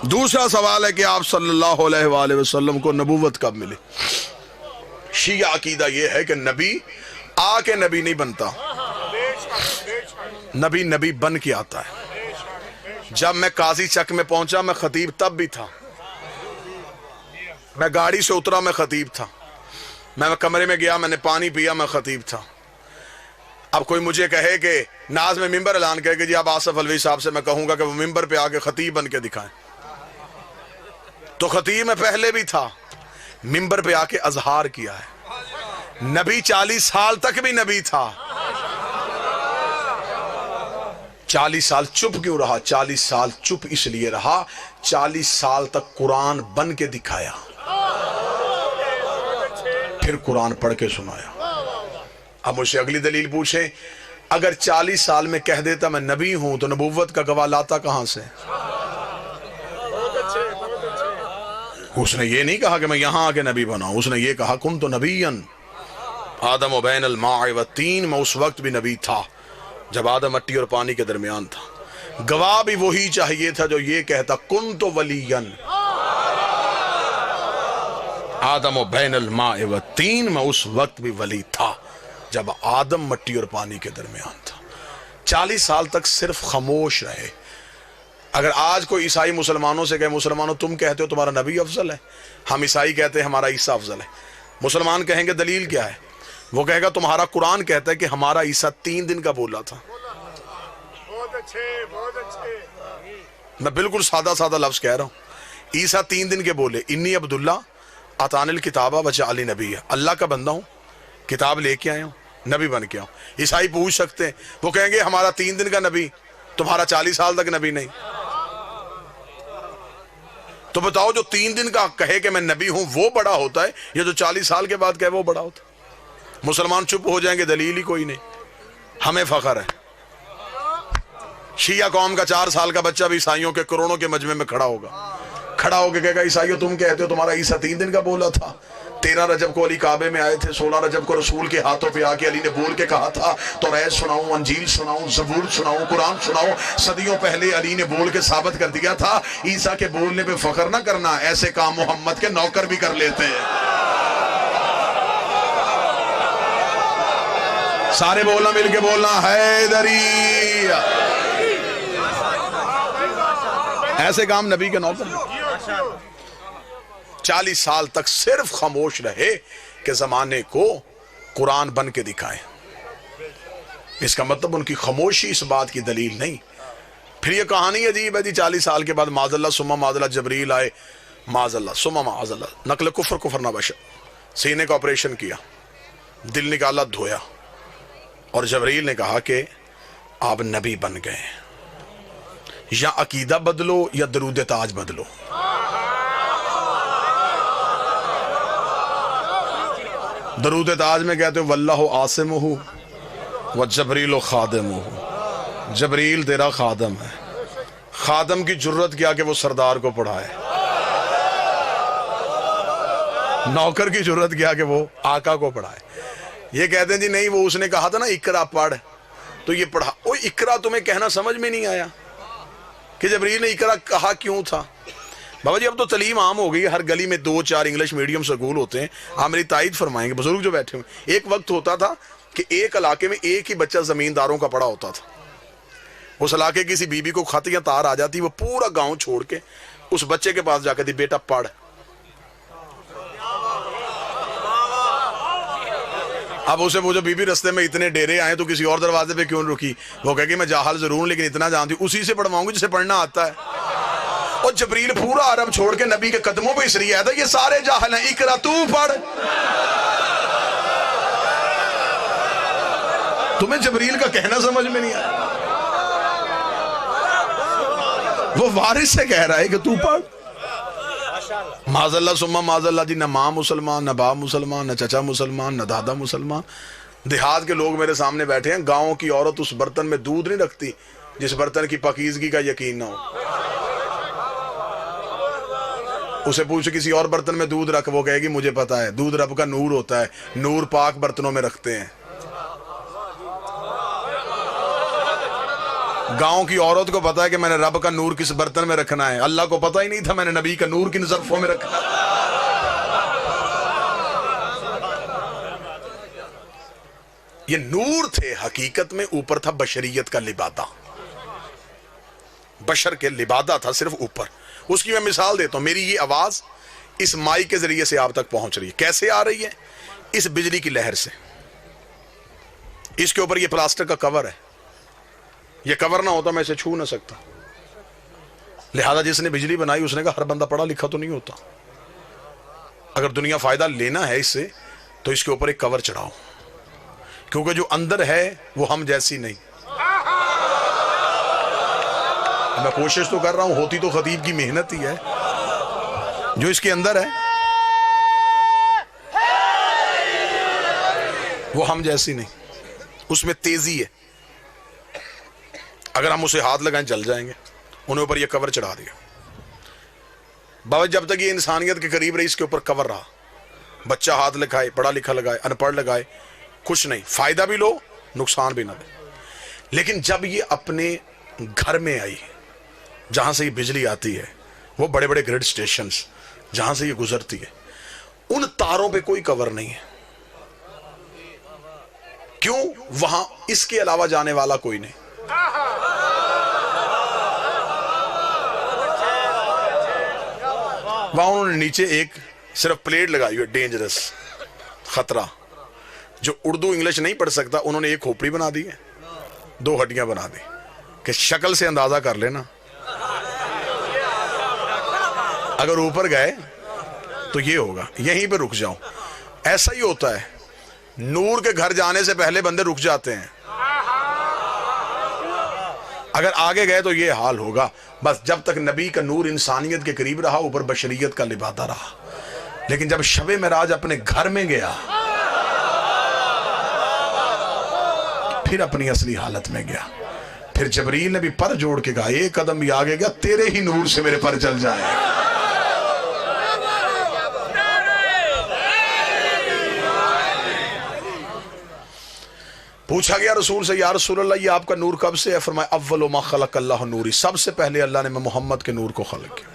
دوسرا سوال ہے کہ آپ صلی اللہ علیہ وآلہ وسلم کو نبوت کب ملی؟ شیعہ عقیدہ یہ ہے کہ نبی آ کے نبی نہیں بنتا، نبی بن کے آتا ہے۔ جب میں قاضی چک میں پہنچا میں خطیب تب بھی تھا، میں گاڑی سے اترا میں خطیب تھا، میں کمرے میں گیا میں نے پانی پیا میں خطیب تھا۔ اب کوئی مجھے کہے کہ ناز میں ممبر اعلان کرے کہ جی آپ آصف الوی صاحب سے، میں کہوں گا کہ وہ ممبر پہ آگے خطیب بن کے دکھائیں، تو خطیب میں پہلے بھی تھا، ممبر پہ آ کے اظہار کیا ہے۔ نبی 40 سال تک بھی نبی تھا۔ 40 سال چپ کیوں رہا؟ 40 سال چپ اس لیے رہا 40 سال تک قرآن بن کے دکھایا، پھر قرآن پڑھ کے سنایا۔ اب مجھ سے اگلی دلیل پوچھیں، اگر 40 سال میں کہہ دیتا میں نبی ہوں تو نبوت کا گواہ لاتا کہاں سے؟ اس نے یہ نہیں کہا کہ میں یہاں آ کے نبی بنا ہوں، اس نے یہ کہا کنت نبیًا آدم و بین الماء والطین، میں اس وقت بھی نبی تھا جب آدم مٹی اور پانی کے درمیان تھا۔ گواہ بھی وہی چاہیے تھا جو یہ کہتا کنت ولیًا آدم و بین الماء والطین، میں اس وقت بھی ولی تھا جب آدم مٹی اور پانی کے درمیان تھا۔ 40 سال تک صرف خاموش رہے۔ اگر آج کوئی عیسائی مسلمانوں سے کہے مسلمانوں تم کہتے ہو تمہارا نبی افضل ہے، ہم عیسائی کہتے ہیں ہمارا عیسیٰ افضل ہے، مسلمان کہیں گے دلیل کیا ہے؟ وہ کہے گا تمہارا قرآن کہتا ہے کہ ہمارا عیسیٰ 3 دن کا بولا تھا۔ میں بالکل سادہ لفظ کہہ رہا ہوں، عیسیٰ 3 دن کے بولے، انی عبداللہ آتانی الکتابہ وجعلنی نبی، اللہ کا بندہ ہوں، کتاب لے کے آیا ہوں، نبی بن کے آؤں۔ عیسائی پوچھ سکتے ہیں، وہ کہیں گے ہمارا 3 دن کا نبی، تمہارا 40 سال تک نبی نہیں۔ تو بتاؤ جو 3 دن کا کہے کہ میں نبی ہوں وہ بڑا ہوتا ہے یا جو 40 سال کے بعد کہے وہ بڑا ہوتا ہے؟ مسلمان چپ ہو جائیں گے، دلیل ہی کوئی نہیں۔ ہمیں فخر ہے، شیعہ قوم کا 4 سال کا بچہ بھی عیسائیوں کے کروڑوں کے مجمع میں کھڑا ہو کے کہے گا عیسائیوں تم کہتے ہو تمہارا عیسیٰ 3 دن کا بولا تھا، 13 رجب کو علی کعبے میں آئے تھے، 16 رجب کو رسول کے ہاتھوں پہ آ کے علی نے بول کے کہا تھا توریت سناؤں، انجیل سناؤں، زبور سناؤں، قرآن سناؤں۔ صدیوں پہلے علی نے بول کے ثابت کر دیا تھا۔ عیسیٰ کے بولنے پہ فخر نہ کرنا، ایسے کام محمد کے نوکر بھی کر لیتے ہیں۔ سارے بولنا، مل کے بولنا، حیدری۔ ایسے کام نبی کے نوکر۔ 40 سال تک صرف خاموش رہے کہ زمانے کو قرآن بن کے دکھائے۔ اس کا مطلب ان کی خاموشی اس بات کی دلیل نہیں۔ پھر یہ کہانی عجیب ہے جی، 40 سال کے بعد معاذ اللہ ثم معاذ اللہ جبریل آئے، معاذ اللہ ثم معاذ اللہ، نقل کفر نہ بشر، سینے کا آپریشن کیا، دل نکالا، دھویا، اور جبریل نے کہا کہ آپ نبی بن گئے، یا عقیدہ بدلو یا درود تاج بدلو۔ درود تاج میں کہتے ہو واللہ عاصمہ وجبریل خادمہ، جبریل تیرا خادم ہے۔ خادم کی جرت کیا کہ وہ سردار کو پڑھائے، نوکر کی جرت کیا کہ وہ آقا کو پڑھائے۔ یہ کہتے ہیں جی نہیں، وہ اس نے کہا تھا نا اقرا پڑھ، تو یہ پڑھا۔ وہ اقرا تمہیں کہنا سمجھ میں نہیں آیا کہ جبریل نے اقرا کہا کیوں تھا؟ بابا جی اب تو تعلیم عام ہو گئی، ہر گلی میں 2-4 انگلش میڈیم سکول ہوتے ہیں۔ آپ میری تائید فرمائیں گے بزرگ جو بیٹھے ہوئے، ایک وقت ہوتا تھا کہ ایک علاقے میں ایک ہی بچہ زمینداروں کا پڑا ہوتا تھا۔ اس علاقے کسی بی بی کو خط یا تار آ جاتی، وہ پورا گاؤں چھوڑ کے اس بچے کے پاس جا کے دی بیٹا پڑھ۔ اب اسے وہ جو بی بی رستے میں اتنے ڈیرے آئے تو کسی اور دروازے پہ کیوں رکی؟ وہ کہے کہ میں جاہل ضرور ہوں لیکن اتنا جانتی ہوں، اسی سے پڑھواؤں گی جسے پڑھنا آتا ہے۔ اور جبریل پورا عرب چھوڑ کے نبی کے قدموں پہ اس لیے آیا تھا یہ سارے جاہل ہیں، اقرا تو پڑھ۔ تمہیں جبریل کا کہنا سمجھ میں نہیں آیا؟ وہ وارث سے کہہ رہا ہے کہ تو پڑھ۔ معاذ اللہ ثم معاذ اللہ جی، نہ ماں مسلمان، نہ باپ مسلمان، نہ چچا مسلمان، نہ دادا مسلمان۔ دیہات کے لوگ میرے سامنے بیٹھے ہیں، گاؤں کی عورت اس برتن میں دودھ نہیں رکھتی جس برتن کی پاکیزگی کا یقین نہ ہو۔ اسے پوچھ کسی اور برتن میں دودھ رکھ، وہ کہے گی مجھے پتا ہے، دودھ رب کا نور ہوتا ہے، نور پاک برتنوں میں رکھتے ہیں۔ گاؤں کی عورت کو پتا ہے کہ میں نے رب کا نور کس برتن میں رکھنا ہے، اللہ کو پتا ہی نہیں تھا میں نے نبی کا نور کن ظرفوں میں رکھنا ہے۔ یہ نور تھے حقیقت میں، اوپر تھا بشریت کا لبادہ، بشر کے لبادہ تھا صرف اوپر۔ اس کی میں مثال دیتا ہوں، میری یہ آواز اس مائی کے ذریعے سے آپ تک پہنچ رہی ہے، کیسے آ رہی ہے؟ اس بجلی کی لہر سے۔ اس کے اوپر یہ پلاسٹک کا کور ہے، یہ کور نہ ہوتا میں اسے چھو نہ سکتا، لہذا جس نے بجلی بنائی اس نے کہا ہر بندہ پڑھا لکھا تو نہیں ہوتا، اگر دنیا فائدہ لینا ہے اس سے تو اس کے اوپر ایک کور چڑھاؤ، کیونکہ جو اندر ہے وہ ہم جیسی نہیں۔ میں کوشش تو کر رہا ہوں، ہوتی تو خطیب کی محنت ہی ہے، جو اس کے اندر ہے وہ ہم جیسی نہیں، اس میں تیزی ہے، اگر ہم اسے ہاتھ لگائیں جل جائیں گے۔ انہیں اوپر یہ کور چڑھا دیا، بابا جب تک یہ انسانیت کے قریب رہی اس کے اوپر کور رہا، بچہ ہاتھ لگائے، پڑھا لکھا لگائے، ان پڑھ لگائے، کچھ نہیں، فائدہ بھی لو نقصان بھی نہ دے۔ لیکن جب یہ اپنے گھر میں آئی، جہاں سے یہ بجلی آتی ہے، وہ بڑے بڑے گریڈ سٹیشنز جہاں سے یہ گزرتی ہے، ان تاروں پہ کوئی کور نہیں ہے، کیوں؟ وہاں اس کے علاوہ جانے والا کوئی نہیں۔ وہاں انہوں نے نیچے ایک صرف پلیٹ لگائی ہوئی، ڈینجرس، خطرہ۔ جو اردو انگلش نہیں پڑھ سکتا انہوں نے ایک کھوپڑی بنا دی ہے، 2 ہڈیاں بنا دی کہ شکل سے اندازہ کر لینا، اگر اوپر گئے تو یہ ہوگا، یہیں پہ رک جاؤ۔ ایسا ہی ہوتا ہے، نور کے گھر جانے سے پہلے بندے رک جاتے ہیں، اگر آگے گئے تو یہ حال ہوگا۔ بس جب تک نبی کا نور انسانیت کے قریب رہا، اوپر بشریت کا لبادہ رہا، لیکن جب شب معراج اپنے گھر میں گیا، پھر اپنی اصلی حالت میں گیا، پھر جبریل نے بھی پر جوڑ کے کہا ایک قدم بھی آگے گیا تیرے ہی نور سے میرے پر چل جائے۔ پوچھا گیا رسول سے، یا رسول اللہ یہ آپ کا نور کب سے ہے؟ فرمایا اول ما خلق اللہ نوری، سب سے پہلے اللہ نے محمد کے نور کو خلق کیا۔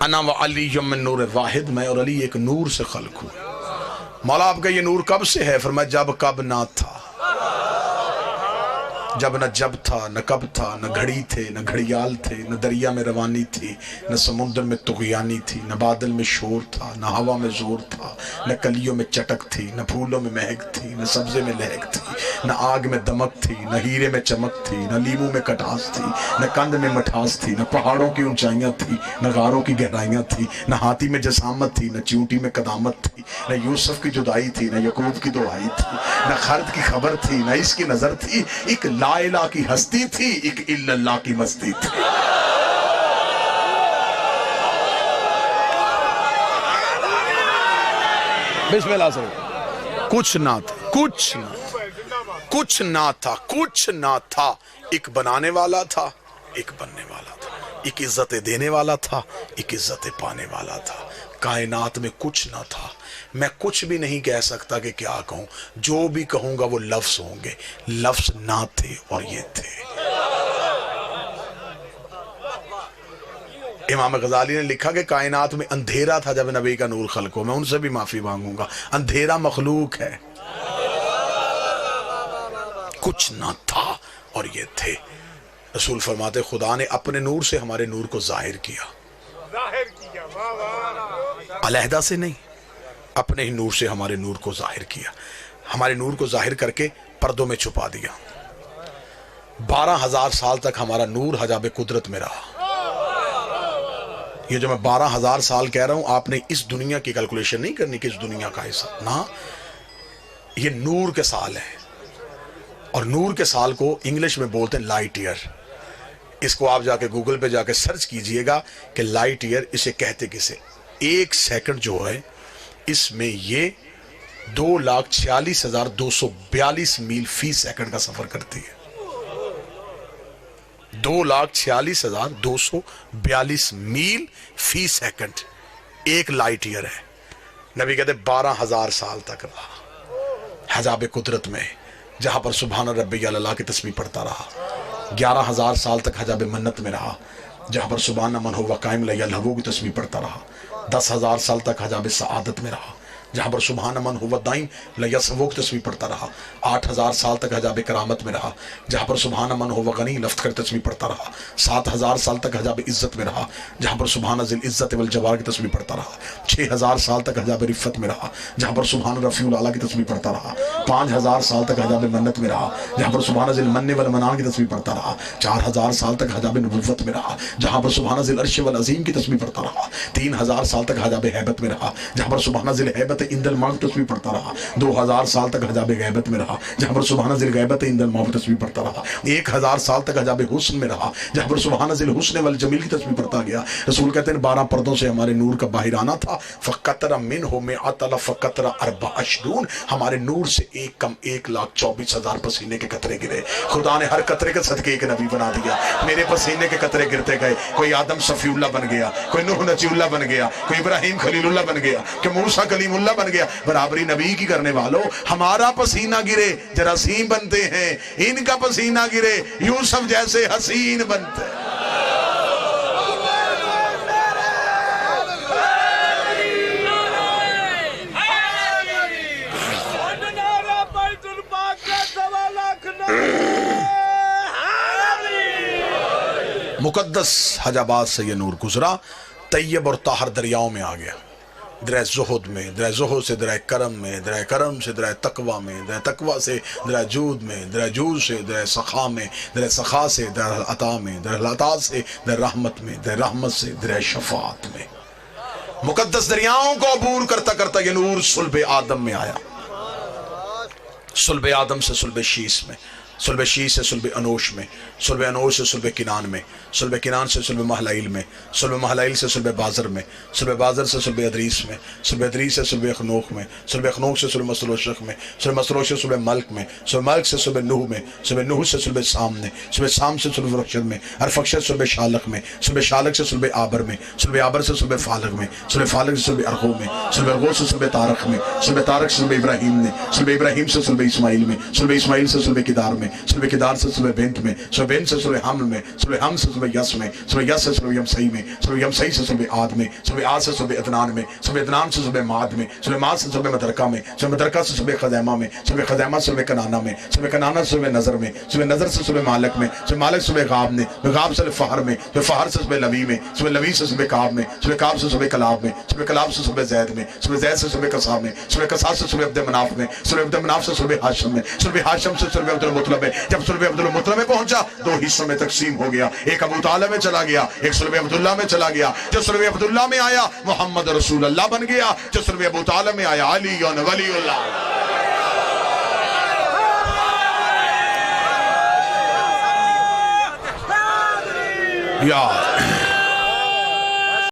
انا و علی من نور واحد، میں اور علی ایک نور سے خلق ہوں۔ مولا آپ کا یہ نور کب سے ہے؟ فرمایا جب کب نہ تھا، جب نہ جب تھا، نہ کب تھا، نہ گھڑی تھے، نہ گھڑیال تھے، نہ دریا میں روانی تھی، نہ سمندر میں طغیانی تھی، نہ بادل میں شور تھا، نہ ہوا میں زور تھا، نہ کلیوں میں چٹک تھی، نہ پھولوں میں مہک تھی، نہ سبزے میں لہک تھی، نہ آگ میں دمک تھی، نہ ہیرے میں چمک تھی، نہ لیموں میں کٹاس تھی، نہ کند میں مٹھاس تھی، نہ پہاڑوں کی اونچائیاں تھی، نہ غاروں کی گہرائیاں تھی، نہ ہاتھی میں جسامت تھی، نہ چیونٹی میں قدامت تھی، نہ یوسف کی جدائی تھی، نہ یعقوب کی دعائی تھی، نہ خرد کی خبر تھی، نہ اس کی نظر تھی، ایک لا الہ کی ہستی تھی، ایک الا اللہ کی مستی تھی۔ بسم اللہ سے کچھ نہ تھا، کچھ نہ تھا، کچھ نہ تھا، کچھ نہ تھا، ایک بنانے والا تھا، ایک بننے والا تھا، ایک عزت دینے والا تھا، ایک عزت پانے والا تھا۔ کائنات میں کچھ نہ تھا، میں کچھ بھی نہیں کہہ سکتا کہ کیا کہوں، جو بھی کہوں گا وہ لفظ ہوں گے، لفظ نہ تھے اور یہ تھے۔ امام غزالی نے لکھا کہ کائنات میں اندھیرا تھا جب نبی کا نور خلق ہو، میں ان سے بھی معافی مانگوں گا، اندھیرا مخلوق ہے، کچھ نہ تھا اور یہ تھے۔ رسول فرماتے خدا نے اپنے نور سے ہمارے نور کو ظاہر کیا، علیحدہ سے نہیں، اپنے ہی نور سے ہمارے نور کو ظاہر کیا، ہمارے نور کو ظاہر کر کے پردوں میں چھپا دیا۔ 12,000 سال تک ہمارا نور حجاب قدرت میں رہا۔ یہ جو میں 12,000 سال کہہ رہا ہوں، آپ نے اس دنیا کی کیلکولیشن نہیں کرنی کہ اس دنیا کا حصہ، نہ، یہ نور کے سال ہیں، اور نور کے سال کو انگلش میں بولتے ہیں لائٹ ایئر۔ اس کو آپ جا کے گوگل پہ جا کے سرچ کیجئے گا کہ لائٹ ایئر اسے کہتے کسے۔ 1 سیکنڈ جو ہے اس میں یہ 2,46,242 میل فی سیکنڈ کا سفر کرتی ہے۔ 2,46,242 میل فی سیکنڈ ایک لائٹ ایئر ہے۔ نبی کہتے 12,000 سال تک رہا حجاب قدرت میں، جہاں پر سبحان ربی اللہ کی تسبیح پڑھتا رہا، 11,000 سال تک حجاب منت میں رہا جہاں پر سبحان من ہوا قائم لیا لہو کی تسبیح پڑھتا رہا. 10,000 سال تک حجاب سعادت میں رہا جہاں پر سبحان من ہوا دائم لیسوو کی تسبیح پڑھتا رہا. 8,000 سال تک حجاب کرامت میں رہا جہاں پر سبحان من ہوا غنی لفظ کر تسبیح پڑھتا رہا. 7,000 سال تک حجاب عزت میں رہا جہاں پر سبحان ذی العزت والجبار کی تسبیح پڑھتا رہا. 6,000 سال تک حجاب رفت میں رہا جہاں پر سبحان رفیع الاعلیٰ کی تسبیح پڑھتا رہا. 5,000 سال تک حجاب منت میں رہا جہاں پر سبحان ذی المن والمنان کی تسبیح پڑھتا رہا. 4,000 سال تک حجاب نبوت میں رہا جہاں پر سبحان ذی العرش والعظیم کی تسبیح پڑھتا رہا. 3,000 سال تک حجاب ہیبت میں رہا جہاں پر سبحان ذی الہیبت عند الموت تسبیح پڑھتا رہا. 2,000 سال تک حجاب غیبت میں رہا جہاں پر سبحان ذی الغیبت عند الموت تسبیح پڑھتا رہا. 1,000 سال تک حجاب حسن میں رہا جہاں پر سبحان ذی الحسن والجمیل کی تسبیح پڑھتا گیا. رسول کہتے ہیں 12 پردوں سے ہمارے نور کا باہر آنا تھا. فقطر منہ میں اطل فقطر 24 ہمارے نور سے ایک کم 1,24,000 پسینے کے قطرے گرے. خدا نے ہر قطرے کے صدقے ایک نبی بنا دیا. میرے پسینے کے قطرے گرتے گئے. کوئی آدم صفی اللہ بن گیا, کوئی نوح نجی اللہ بن گیا, کوئی ابراہیم خلیل اللہ بن گیا, کوئی موسیٰ کلیم اللہ بن گیا. برابری نبی کی کرنے والوں, ہمارا پسینہ گرے جراثیم بنتے ہیں, ان کا پسینہ گرے یوسف جیسے حسین بنتے ہیں. مقدس حجابات سے یہ نور گزرا, طیب اور طاہر دریاؤں میں آ گیا. درہ زہد میں, درہ زہد سے درہ کرم میں, درہ کرم سے درہ تقوی میں, درہ تقوی سے درہ جود میں, درہ جود سے درہ سخا میں, درہ سخا سے درہ عطا میں, درہ عطا سے درہ رحمت میں, درہ رحمت سے درہ شفاعت میں. مقدس دریاؤں کو عبور کرتا کرتا یہ نور صلب آدم میں آیا. صلب آدم سے صلب شیس میں, صلب شیس سے صلب انوش میں, صلب انوش سے صلب کنان میں, صلب کنان سے صلب محلائل میں, صلب محلائل سے صلب بازر میں, صلب بازر سے صلب ادریس میں, صلب ادریس سے صلب اخنوخ میں, صلب اخنوخ سے صلب مسلوشخ میں, صلب مسلوشخ سے صلب ملک میں, صلب ملک سے صلب نوح میں, صلب نوح سے صلب سام میں, صلب سام سے صلب فرخشد میں, ارفخشد صلب شالق میں, صلب شالق سے صلب آبر میں, صلب آبر سے صلب فالق میں, صلب فالق سے صلب ارغو میں, صلب ارغو سے صلب تارق میں, صلب تارق سے صلب ابراہیم نے, صلب ابراہیم سے صلب اسماعیل میں, صلب اسماعیل سے صلب کدار میں, صلب کدار سے صلب بنت میں, صلب بنت سے صلب حمل میں, صلب حمل سے صلب یس میں, صلب یس سے صلب یمسئی میں, صلب یمسئی سے صلب عاد میں, صلب عاد سے صلب ادنان میں, صلب ادنان سے صلب ماد میں, صلب ماد سے صلب مدرکہ میں, صلب مدرکہ سے صلب خزیمہ میں, صلب خزیمہ سے صلب کنانہ میں, صلب کنانہ سے صلب نظر میں, صلب نظر سے صلب مالک میں, صلب مالک سے صلب غاب میں, غاب سے صلب فہر میں, صلب فہر سے صلب لوی میں, صلب لوی سے صلب کعب میں, صلب کعب سے صلب کلاب میں, صلب کلاب سے صلب زید میں, صلب زید سے صلب قصا میں, صلب قصا سے صلب عبد مناف میں, صلب عبد مناف سے صلب ہاشم میں, صلب ہاشم سے صلب عبد المطلب میں. جب صلب عبد المطلب میں پہنچا 2 حصوں میں تقسیم ہو گیا, ایک ابو طالب میں چلا گیا, ایک صلب عبداللہ میں چلا گیا. جو صلب عبداللہ میں آیا محمد رسول اللہ بن گیا, جو صلب ابو طالب میں آیا علی ولی اللہ. یا